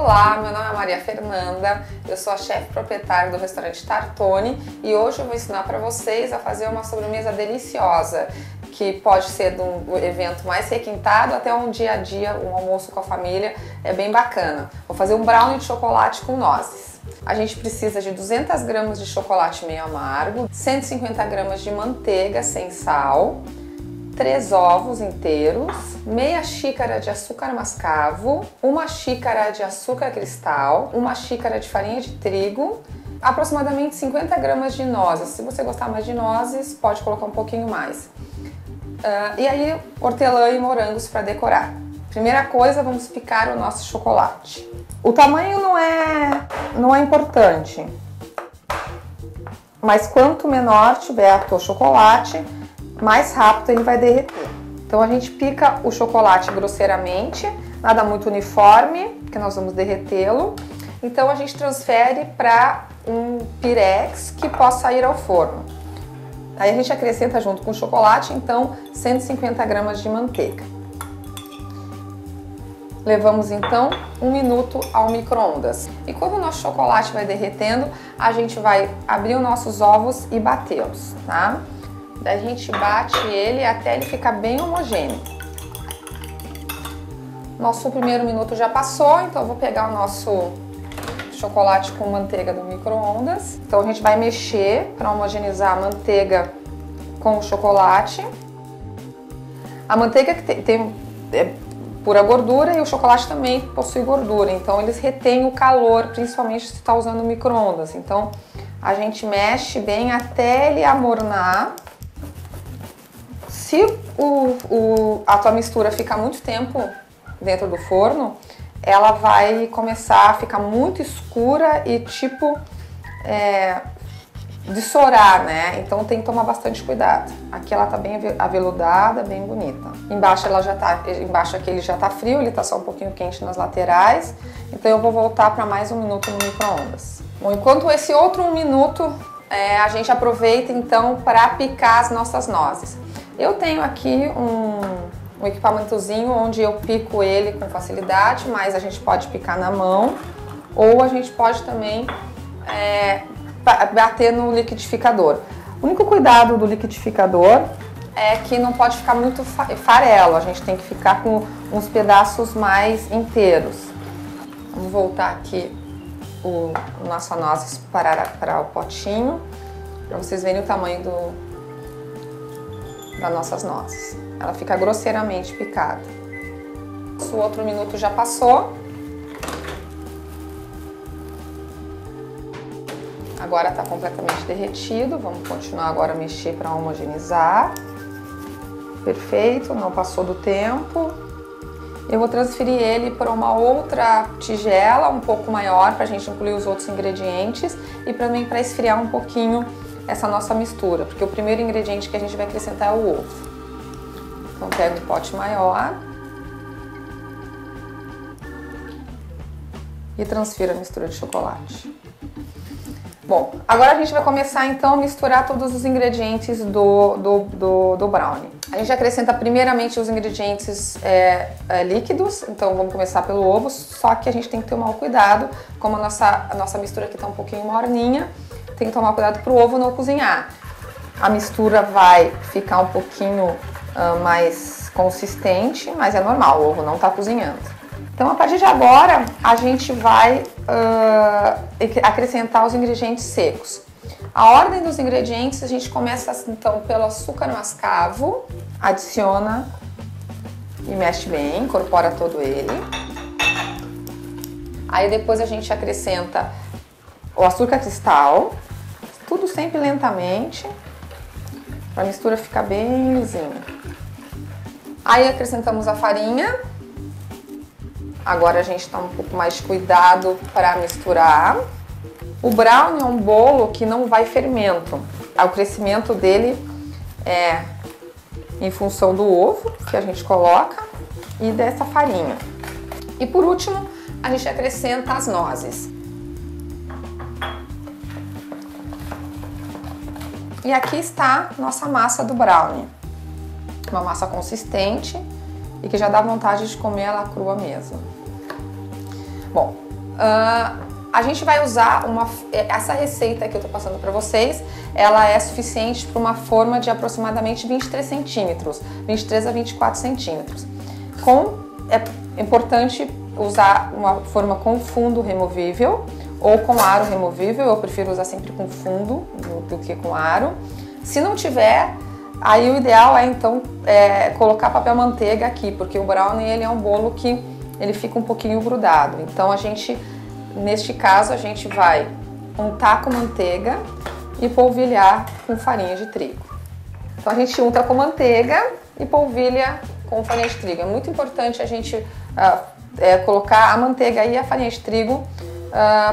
Olá, meu nome é Maria Fernanda, eu sou a chefe proprietária do restaurante Tartone e hoje eu vou ensinar para vocês a fazer uma sobremesa deliciosa, que pode ser de um evento mais requintado até um dia a dia, um almoço com a família, é bem bacana. Vou fazer um brownie de chocolate com nozes. A gente precisa de 200 gramas de chocolate meio amargo, 150 gramas de manteiga sem sal, 3 ovos inteiros, meia xícara de açúcar mascavo, 1 xícara de açúcar cristal, 1 xícara de farinha de trigo, aproximadamente 50 gramas de nozes. Se você gostar mais de nozes, pode colocar um pouquinho mais. E aí, hortelã e morangos para decorar. Primeira coisa, vamos picar o nosso chocolate. O tamanho não é importante, mas quanto menor tiver o chocolate, mais rápido ele vai derreter. Então a gente pica o chocolate grosseiramente, nada muito uniforme, porque nós vamos derretê-lo. Então a gente transfere para um pirex que possa ir ao forno. Aí a gente acrescenta junto com o chocolate, então 150 gramas de manteiga. Levamos então 1 minuto ao micro-ondas. E quando o nosso chocolate vai derretendo, a gente vai abrir os nossos ovos e batê-los, tá? Daí a gente bate ele até ele ficar bem homogêneo. Nosso primeiro minuto já passou, então eu vou pegar o nosso chocolate com manteiga do micro-ondas. Então a gente vai mexer para homogeneizar a manteiga com o chocolate. A manteiga que tem pura gordura e o chocolate também possui gordura, então eles retêm o calor, principalmente se está usando o micro-ondas. Então a gente mexe bem até ele amornar. Se a tua mistura ficar muito tempo dentro do forno, ela vai começar a ficar muito escura e tipo dessorar, né? Então tem que tomar bastante cuidado. Aqui ela tá bem aveludada, bem bonita. Embaixo aqui ele já tá frio, ele tá só um pouquinho quente nas laterais. Então eu vou voltar para mais 1 minuto no micro-ondas. Bom, enquanto esse outro 1 minuto, a gente aproveita então para picar as nossas nozes. Eu tenho aqui um equipamentozinho onde eu pico ele com facilidade, mas a gente pode picar na mão ou a gente pode também bater no liquidificador. O único cuidado do liquidificador é que não pode ficar muito farelo, a gente tem que ficar com uns pedaços mais inteiros. Vamos voltar aqui o nossa nozes para o potinho, para vocês verem o tamanho das nossas nozes. Ela fica grosseiramente picada. O outro minuto já passou. Agora está completamente derretido. Vamos continuar agora a mexer para homogeneizar. Perfeito, não passou do tempo. Eu vou transferir ele para uma outra tigela um pouco maior para a gente incluir os outros ingredientes e também para esfriar um pouquinho essa nossa mistura, porque o primeiro ingrediente que a gente vai acrescentar é o ovo. Então pega um pote maior e transfira a mistura de chocolate. Bom, agora a gente vai começar então a misturar todos os ingredientes do brownie. A gente acrescenta primeiramente os ingredientes líquidos, então vamos começar pelo ovo, só que a gente tem que ter um maior cuidado, como a nossa mistura aqui está um pouquinho morninha, tem que tomar cuidado para o ovo não cozinhar. A mistura vai ficar um pouquinho mais consistente, mas é normal, o ovo não está cozinhando. Então a partir de agora a gente vai acrescentar os ingredientes secos. A ordem dos ingredientes a gente começa então pelo açúcar mascavo, adiciona e mexe bem, incorpora todo ele. Aí depois a gente acrescenta o açúcar cristal, tudo sempre lentamente, para a mistura ficar bem lisinha. Aí acrescentamos a farinha. Agora a gente tá um pouco mais de cuidado para misturar. O brownie é um bolo que não vai fermento. O crescimento dele é em função do ovo que a gente coloca e dessa farinha. E por último, a gente acrescenta as nozes. E aqui está nossa massa do brownie. Uma massa consistente e que já dá vontade de comer ela crua mesmo. Bom, A gente vai usar essa receita que eu tô passando para vocês, ela é suficiente para uma forma de aproximadamente 23 centímetros, 23 a 24 centímetros. É importante usar uma forma com fundo removível ou com aro removível, eu prefiro usar sempre com fundo do que com aro. Se não tiver, aí o ideal é então colocar papel manteiga aqui, porque o brownie ele é um bolo que ele fica um pouquinho grudado. Então neste caso a gente vai untar com manteiga e polvilhar com farinha de trigo. Então a gente unta com manteiga e polvilha com farinha de trigo. É muito importante a gente colocar a manteiga e a farinha de trigo,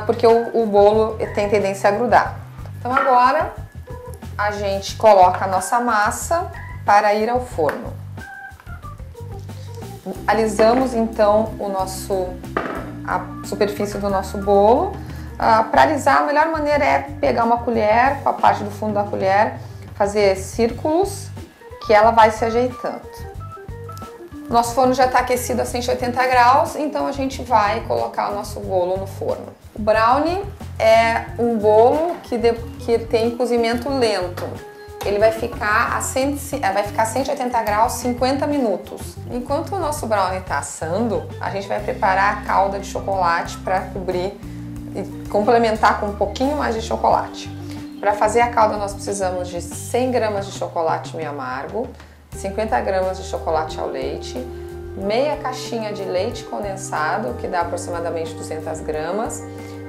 porque o bolo tem tendência a grudar. Então agora a gente coloca a nossa massa para ir ao forno. Alisamos então a superfície do nosso bolo. Para alisar, a melhor maneira é pegar uma colher, com a parte do fundo da colher, fazer círculos que ela vai se ajeitando. Nosso forno já está aquecido a 180 graus, então a gente vai colocar o nosso bolo no forno. O brownie é um bolo que tem cozimento lento. Ele vai ficar a 180 graus 50 minutos. Enquanto o nosso brownie está assando, a gente vai preparar a calda de chocolate para cobrir e complementar com um pouquinho mais de chocolate. Para fazer a calda nós precisamos de 100 gramas de chocolate meio amargo, 50 gramas de chocolate ao leite, meia caixinha de leite condensado, que dá aproximadamente 200 gramas,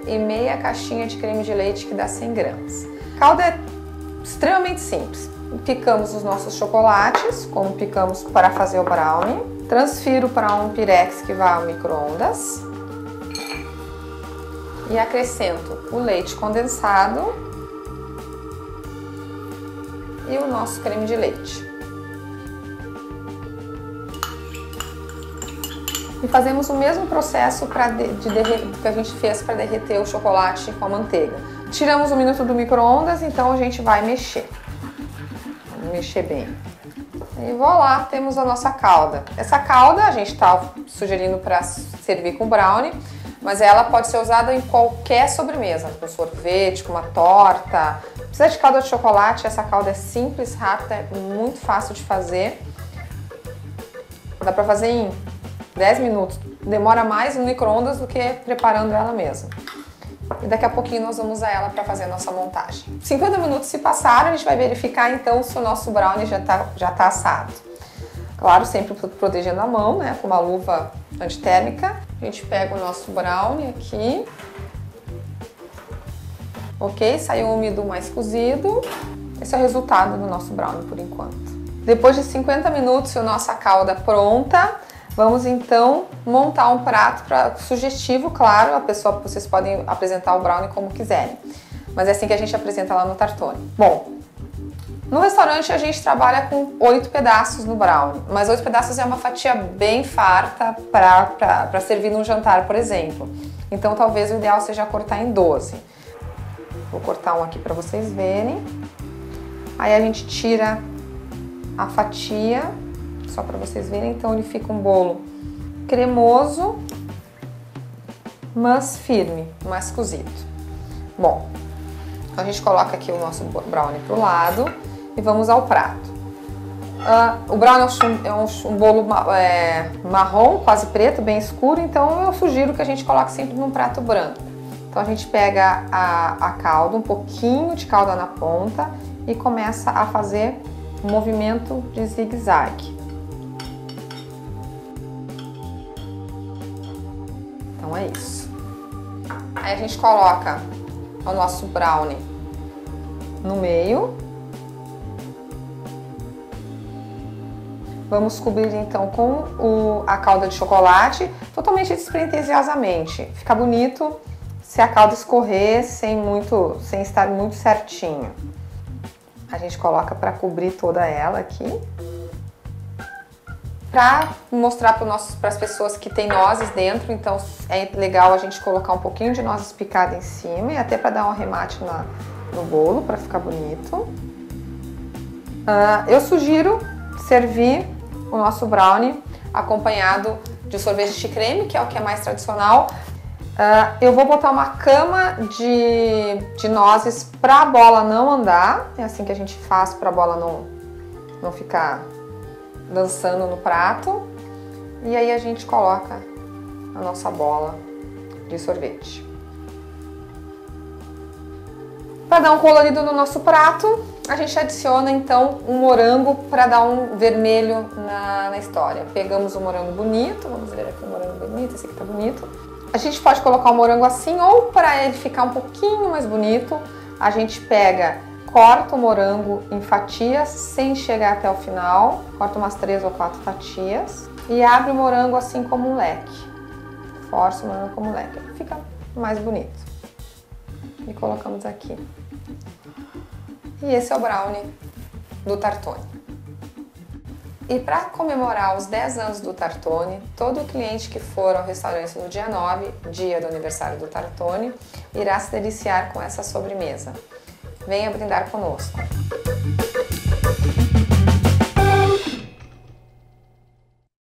e meia caixinha de creme de leite, que dá 100 gramas. A calda é extremamente simples. Picamos os nossos chocolates, como picamos para fazer o brownie. Transfiro para um pirex que vai ao micro-ondas. E acrescento o leite condensado e o nosso creme de leite. E fazemos o mesmo processo que a gente fez para derreter o chocolate com a manteiga. Tiramos 1 minuto do micro-ondas, então a gente vai mexer. Vamos mexer bem. E voilá, temos a nossa calda. Essa calda a gente está sugerindo para servir com brownie, mas ela pode ser usada em qualquer sobremesa, com sorvete, com uma torta. Precisa de calda de chocolate, essa calda é simples, rápida, é muito fácil de fazer. Dá para fazer em 10 minutos. Demora mais no micro-ondas do que preparando ela mesma. E daqui a pouquinho nós vamos usar ela para fazer a nossa montagem. 50 minutos se passaram, a gente vai verificar então se o nosso brownie já tá assado. Claro, sempre protegendo a mão, né, com uma luva antitérmica. A gente pega o nosso brownie aqui. Ok, saiu úmido mais cozido. Esse é o resultado do nosso brownie por enquanto. Depois de 50 minutos, a nossa calda pronta, vamos então montar um prato sugestivo, claro, vocês podem apresentar o brownie como quiserem, mas é assim que a gente apresenta lá no Tartone. Bom, no restaurante a gente trabalha com 8 pedaços no brownie, mas 8 pedaços é uma fatia bem farta para servir num jantar, por exemplo. Então talvez o ideal seja cortar em 12. Vou cortar um aqui para vocês verem. Aí a gente tira a fatia, só para vocês verem, então ele fica um bolo cremoso, mas firme, mais cozido. Bom, a gente coloca aqui o nosso brownie pro lado e vamos ao prato. O brownie é um bolo marrom, quase preto, bem escuro, então eu sugiro que a gente coloque sempre num prato branco. Então a gente pega a calda, um pouquinho de calda na ponta e começa a fazer um movimento de zigue-zague. Então é isso. Aí a gente coloca o nosso brownie no meio. Vamos cobrir então com a calda de chocolate, totalmente despretensiosamente. Fica bonito se a calda escorrer sem estar muito certinho. A gente coloca para cobrir toda ela aqui. Para mostrar para as pessoas que tem nozes dentro, então é legal a gente colocar um pouquinho de nozes picadas em cima e até para dar um arremate no bolo, para ficar bonito. Eu sugiro servir o nosso brownie acompanhado de sorvete de creme, que é o que é mais tradicional. Eu vou botar uma cama de nozes para a bola não andar. É assim que a gente faz para a bola não ficar dançando no prato. E aí a gente coloca a nossa bola de sorvete. Para dar um colorido no nosso prato, a gente adiciona então um morango para dar um vermelho na história. Pegamos um morango bonito, vamos ver aqui o morango bonito, esse aqui tá bonito. A gente pode colocar o morango assim, ou para ele ficar um pouquinho mais bonito, a gente corta o morango em fatias sem chegar até o final, corta umas 3 ou 4 fatias e abre o morango assim como um leque. Força o morango como um leque, fica mais bonito. E colocamos aqui. E esse é o brownie do Tartone. E para comemorar os 10 anos do Tartone, todo cliente que for ao restaurante no dia 9, dia do aniversário do Tartone, irá se deliciar com essa sobremesa. Venha brindar conosco!